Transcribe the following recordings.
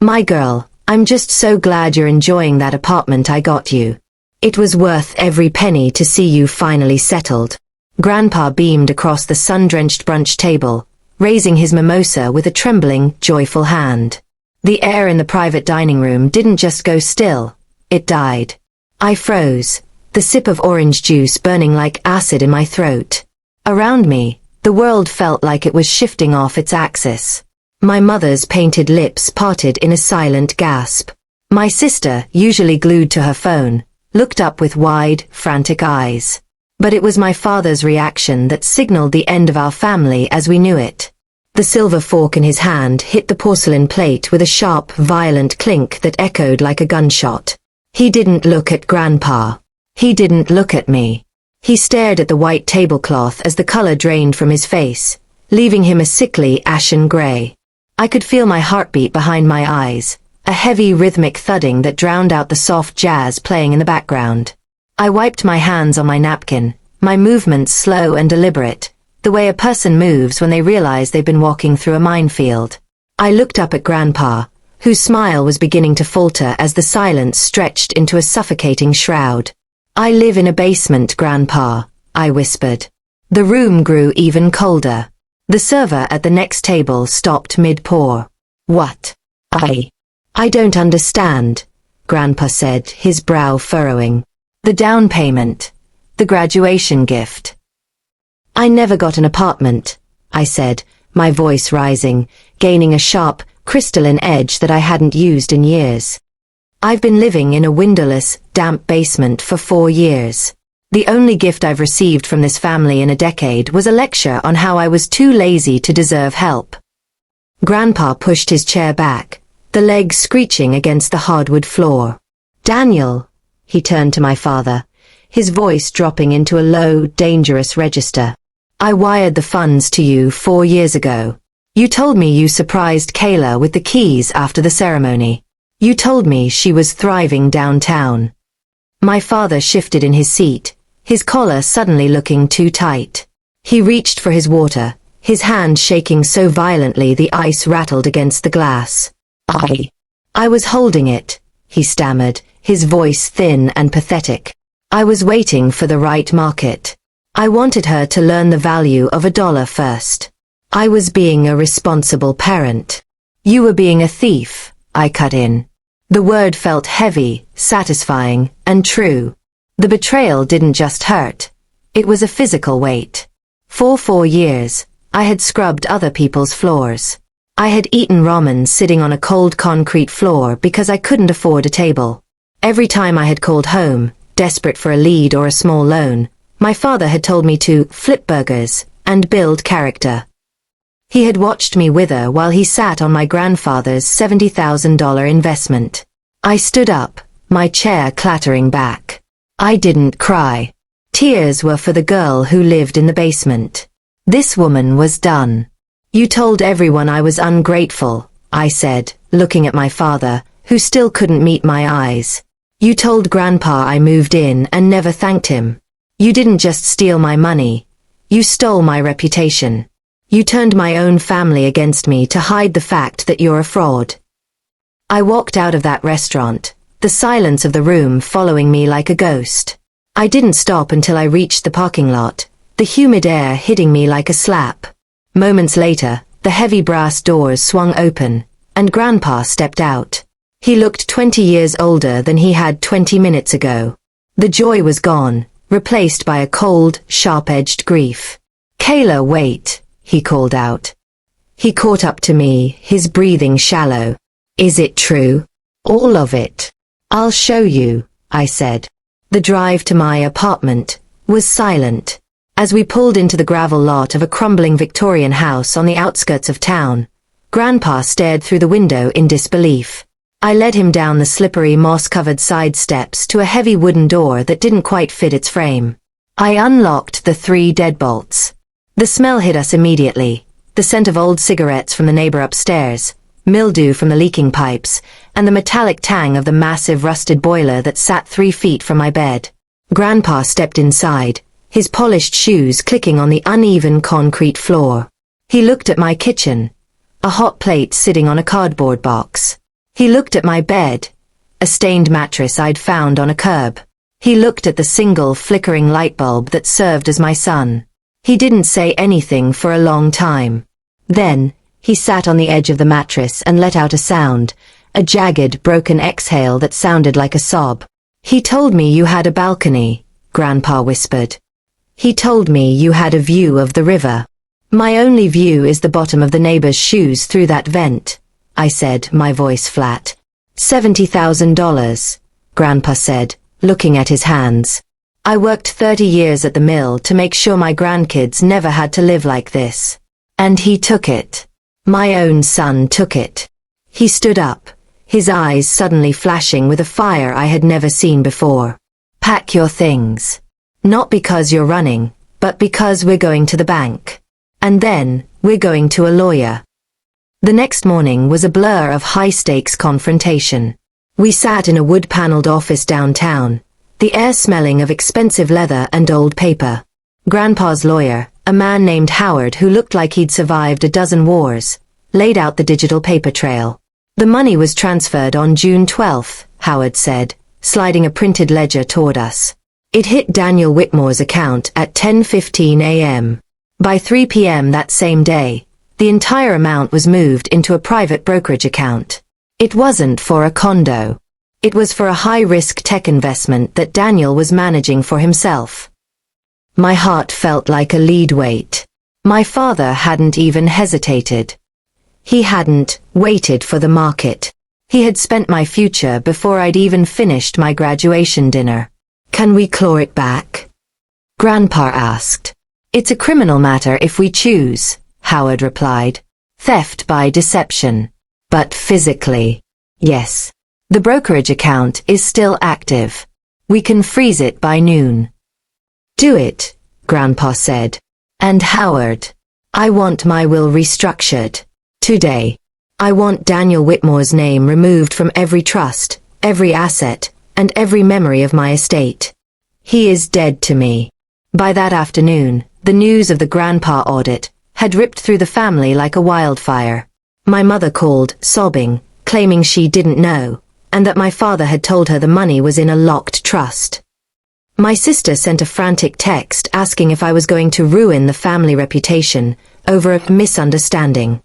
My girl, I'm just so glad you're enjoying that apartment I got you. It was worth every penny to see you finally settled. Grandpa beamed across the sun-drenched brunch table, raising his mimosa with a trembling, joyful hand. The air in the private dining room didn't just go still, it died. I froze, the sip of orange juice burning like acid in my throat. Around me, the world felt like it was shifting off its axis. My mother's painted lips parted in a silent gasp. My sister, usually glued to her phone, looked up with wide, frantic eyes. But it was my father's reaction that signaled the end of our family as we knew it. The silver fork in his hand hit the porcelain plate with a sharp, violent clink that echoed like a gunshot. He didn't look at Grandpa. He didn't look at me. He stared at the white tablecloth as the color drained from his face, leaving him a sickly, ashen gray. I could feel my heartbeat behind my eyes, a heavy rhythmic thudding that drowned out the soft jazz playing in the background. I wiped my hands on my napkin, my movements slow and deliberate, the way a person moves when they realize they've been walking through a minefield. I looked up at Grandpa, whose smile was beginning to falter as the silence stretched into a suffocating shroud. I live in a basement, Grandpa, I whispered. The room grew even colder. The server at the next table stopped mid-pour. What? I don't understand, Grandpa said, his brow furrowing. The down payment. The graduation gift. I never got an apartment, I said, my voice rising, gaining a sharp, crystalline edge that I hadn't used in years. I've been living in a windowless, damp basement for 4 years. The only gift I've received from this family in a decade was a lecture on how I was too lazy to deserve help. Grandpa pushed his chair back, the legs screeching against the hardwood floor. Daniel, he turned to my father, his voice dropping into a low, dangerous register. I wired the funds to you 4 years ago. You told me you surprised Kayla with the keys after the ceremony. You told me she was thriving downtown. My father shifted in his seat, his collar suddenly looking too tight. He reached for his water, his hand shaking so violently the ice rattled against the glass. I was holding it, he stammered, his voice thin and pathetic. I was waiting for the right market. I wanted her to learn the value of $1 first. I was being a responsible parent. You were being a thief, I cut in. The word felt heavy, satisfying, and true. The betrayal didn't just hurt. It was a physical weight. For 4 years, I had scrubbed other people's floors. I had eaten ramen sitting on a cold concrete floor because I couldn't afford a table. Every time I had called home, desperate for a lead or a small loan, my father had told me to flip burgers and build character. He had watched me wither while he sat on my grandfather's $70,000 investment. I stood up, my chair clattering back. I didn't cry. Tears were for the girl who lived in the basement. This woman was done. You told everyone I was ungrateful, I said, looking at my father, who still couldn't meet my eyes. You told Grandpa I moved in and never thanked him. You didn't just steal my money. You stole my reputation. You turned my own family against me to hide the fact that you're a fraud. I walked out of that restaurant, the silence of the room following me like a ghost. I didn't stop until I reached the parking lot, the humid air hitting me like a slap. Moments later, the heavy brass doors swung open, and Grandpa stepped out. He looked 20 years older than he had 20 minutes ago. The joy was gone, replaced by a cold, sharp-edged grief. Kayla, wait, he called out. He caught up to me, his breathing shallow. Is it true? All of it. I'll show you, I said. The drive to my apartment was silent. As we pulled into the gravel lot of a crumbling Victorian house on the outskirts of town, Grandpa stared through the window in disbelief. I led him down the slippery, moss-covered side steps to a heavy wooden door that didn't quite fit its frame. I unlocked the 3 deadbolts. The smell hit us immediately, the scent of old cigarettes from the neighbor upstairs, mildew from the leaking pipes, and the metallic tang of the massive rusted boiler that sat 3 feet from my bed. Grandpa stepped inside, his polished shoes clicking on the uneven concrete floor. He looked at my kitchen, a hot plate sitting on a cardboard box. He looked at my bed, a stained mattress I'd found on a curb. He looked at the single flickering light bulb that served as my sun. He didn't say anything for a long time. Then, he sat on the edge of the mattress and let out a sound, a jagged, broken exhale that sounded like a sob. "He told me you had a balcony," Grandpa whispered. "He told me you had a view of the river." "My only view is the bottom of the neighbor's shoes through that vent," I said, my voice flat. $70,000, Grandpa said, looking at his hands. "I worked 30 years at the mill to make sure my grandkids never had to live like this. And he took it. My own son took it." He stood up, his eyes suddenly flashing with a fire I had never seen before. "Pack your things. Not because you're running, but because we're going to the bank. And then, we're going to a lawyer." The next morning was a blur of high-stakes confrontation. We sat in a wood-paneled office downtown, the air smelling of expensive leather and old paper. Grandpa's lawyer, a man named Howard who looked like he'd survived a dozen wars, laid out the digital paper trail. "The money was transferred on June 12th, Howard said, sliding a printed ledger toward us. "It hit Daniel Whitmore's account at 10:15 a.m. By 3 p.m. that same day, the entire amount was moved into a private brokerage account. It wasn't for a condo. It was for a high-risk tech investment that Daniel was managing for himself." My heart felt like a lead weight. My father hadn't even hesitated. He hadn't waited for the market. He had spent my future before I'd even finished my graduation dinner. "Can we claw it back?" Grandpa asked. "It's a criminal matter if we choose," Howard replied. "Theft by deception. But physically, yes. The brokerage account is still active. We can freeze it by noon." "Do it," Grandpa said. "And Howard, I want my will restructured. Today. I want Daniel Whitmore's name removed from every trust, every asset, and every memory of my estate. He is dead to me." By that afternoon, the news of the Grandpa audit had ripped through the family like a wildfire. My mother called, sobbing, claiming she didn't know, and that my father had told her the money was in a locked trust. My sister sent a frantic text asking if I was going to ruin the family reputation over a misunderstanding.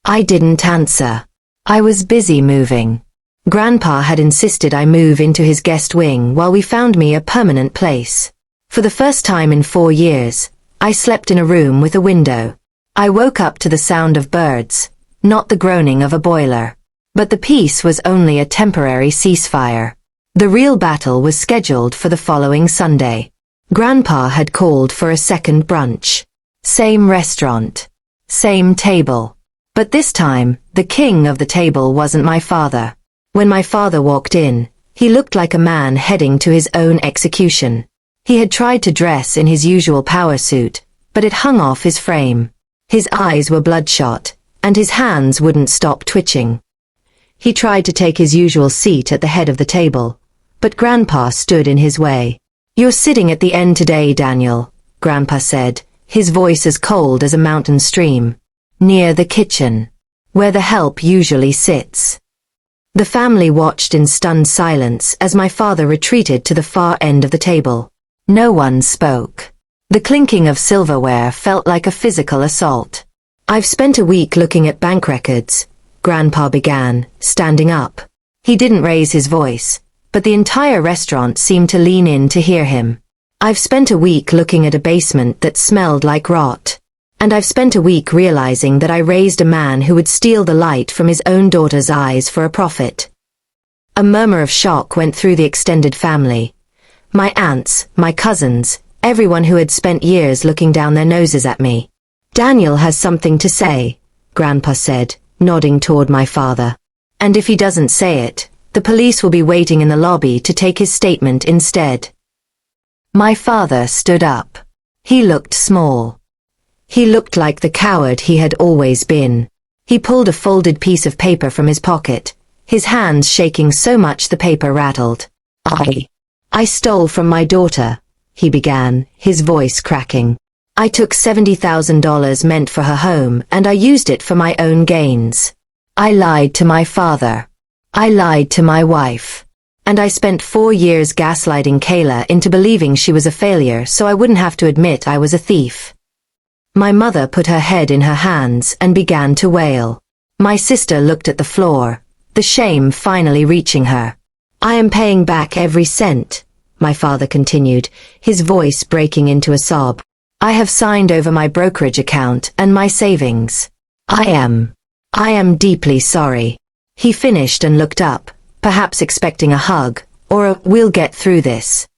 I didn't answer. I was busy moving. Grandpa had insisted I move into his guest wing while we found me a permanent place. For the first time in 4 years, I slept in a room with a window. I woke up to the sound of birds, not the groaning of a boiler. But the peace was only a temporary ceasefire. The real battle was scheduled for the following Sunday. Grandpa had called for a second brunch. Same restaurant. Same table. But this time, the king of the table wasn't my father. When my father walked in, he looked like a man heading to his own execution. He had tried to dress in his usual power suit, but it hung off his frame. His eyes were bloodshot, and his hands wouldn't stop twitching. He tried to take his usual seat at the head of the table, but Grandpa stood in his way. "You're sitting at the end today, Daniel," Grandpa said, his voice as cold as a mountain stream. "Near the kitchen, where the help usually sits." The family watched in stunned silence as my father retreated to the far end of the table. No one spoke. The clinking of silverware felt like a physical assault. "I've spent a week looking at bank records," Grandpa began, standing up. He didn't raise his voice, but the entire restaurant seemed to lean in to hear him. "I've spent a week looking at a basement that smelled like rot. And I've spent a week realizing that I raised a man who would steal the light from his own daughter's eyes for a profit." A murmur of shock went through the extended family. My aunts, my cousins, everyone who had spent years looking down their noses at me. "Daniel has something to say," Grandpa said, nodding toward my father. "And if he doesn't say it, the police will be waiting in the lobby to take his statement instead." My father stood up. He looked small. He looked like the coward he had always been. He pulled a folded piece of paper from his pocket, his hands shaking so much the paper rattled. I stole from my daughter," he began, his voice cracking. "I took $70,000 meant for her home and I used it for my own gains. I lied to my father. I lied to my wife. And I spent 4 years gaslighting Kayla into believing she was a failure so I wouldn't have to admit I was a thief. My mother put her head in her hands and began to wail. My sister looked at the floor, the shame finally reaching her. I am paying back every cent, my father continued, his voice breaking into a sob. I have signed over my brokerage account and my savings. I am deeply sorry. He finished and looked up, perhaps expecting a hug, or a "we'll get through this."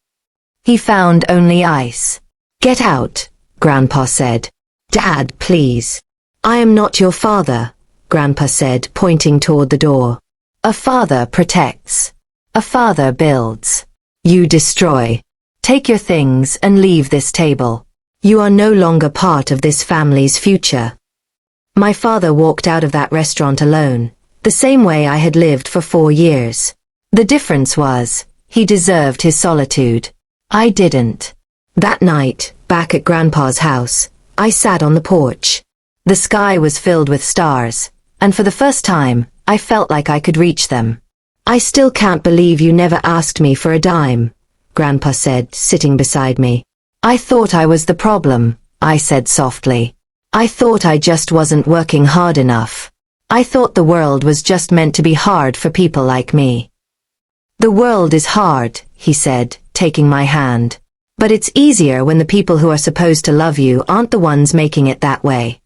He found only ice. Get out, Grandpa said. Dad, please. I am not your father, Grandpa said, pointing toward the door. A father protects. A father builds. You destroy. Take your things and leave this table. You are no longer part of this family's future. My father walked out of that restaurant alone, the same way I had lived for 4 years. The difference was, he deserved his solitude. I didn't. That night, back at Grandpa's house, I sat on the porch. The sky was filled with stars, and for the first time, I felt like I could reach them. I still can't believe you never asked me for a dime, Grandpa said, sitting beside me. I thought I was the problem, I said softly. I thought I just wasn't working hard enough. I thought the world was just meant to be hard for people like me. The world is hard, he said, taking my hand. But it's easier when the people who are supposed to love you aren't the ones making it that way.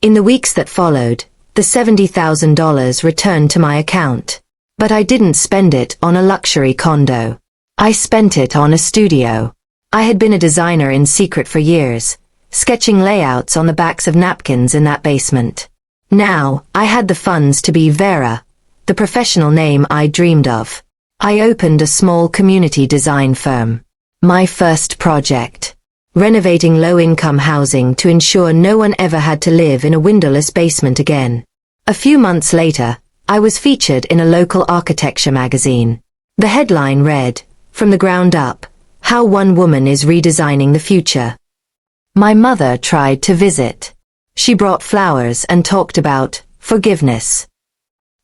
In the weeks that followed, the $70,000 returned to my account. But I didn't spend it on a luxury condo. I spent it on a studio. I had been a designer in secret for years, sketching layouts on the backs of napkins in that basement. Now, I had the funds to be Vera, the professional name I dreamed of. I opened a small community design firm. My first project. Renovating low-income housing to ensure no one ever had to live in a windowless basement again. A few months later, I was featured in a local architecture magazine. The headline read, "From the ground up, how one woman is redesigning the future." My mother tried to visit. She brought flowers and talked about forgiveness.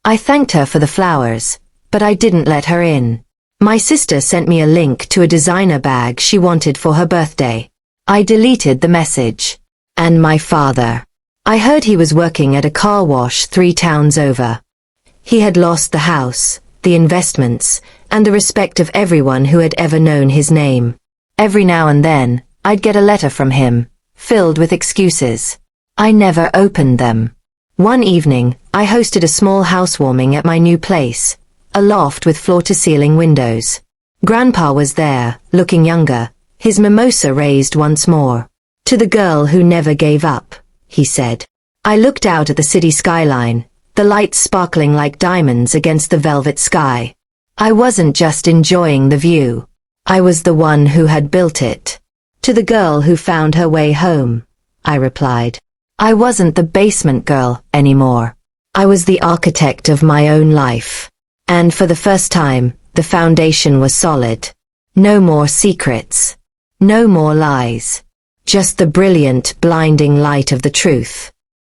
I thanked her for the flowers, but I didn't let her in. My sister sent me a link to a designer bag she wanted for her birthday. I deleted the message. And my father. I heard he was working at a car wash 3 towns over. He had lost the house, the investments, and the respect of everyone who had ever known his name. Every now and then, I'd get a letter from him, filled with excuses. I never opened them. One evening, I hosted a small housewarming at my new place, a loft with floor-to-ceiling windows. Grandpa was there, looking younger, his mimosa raised once more. "To the girl who never gave up," he said. I looked out at the city skyline, the lights sparkling like diamonds against the velvet sky. I wasn't just enjoying the view. I was the one who had built it. "To the girl who found her way home," I replied. I wasn't the basement girl anymore. I was the architect of my own life. And for the first time, the foundation was solid. No more secrets. No more lies. Just the brilliant, blinding light of the truth.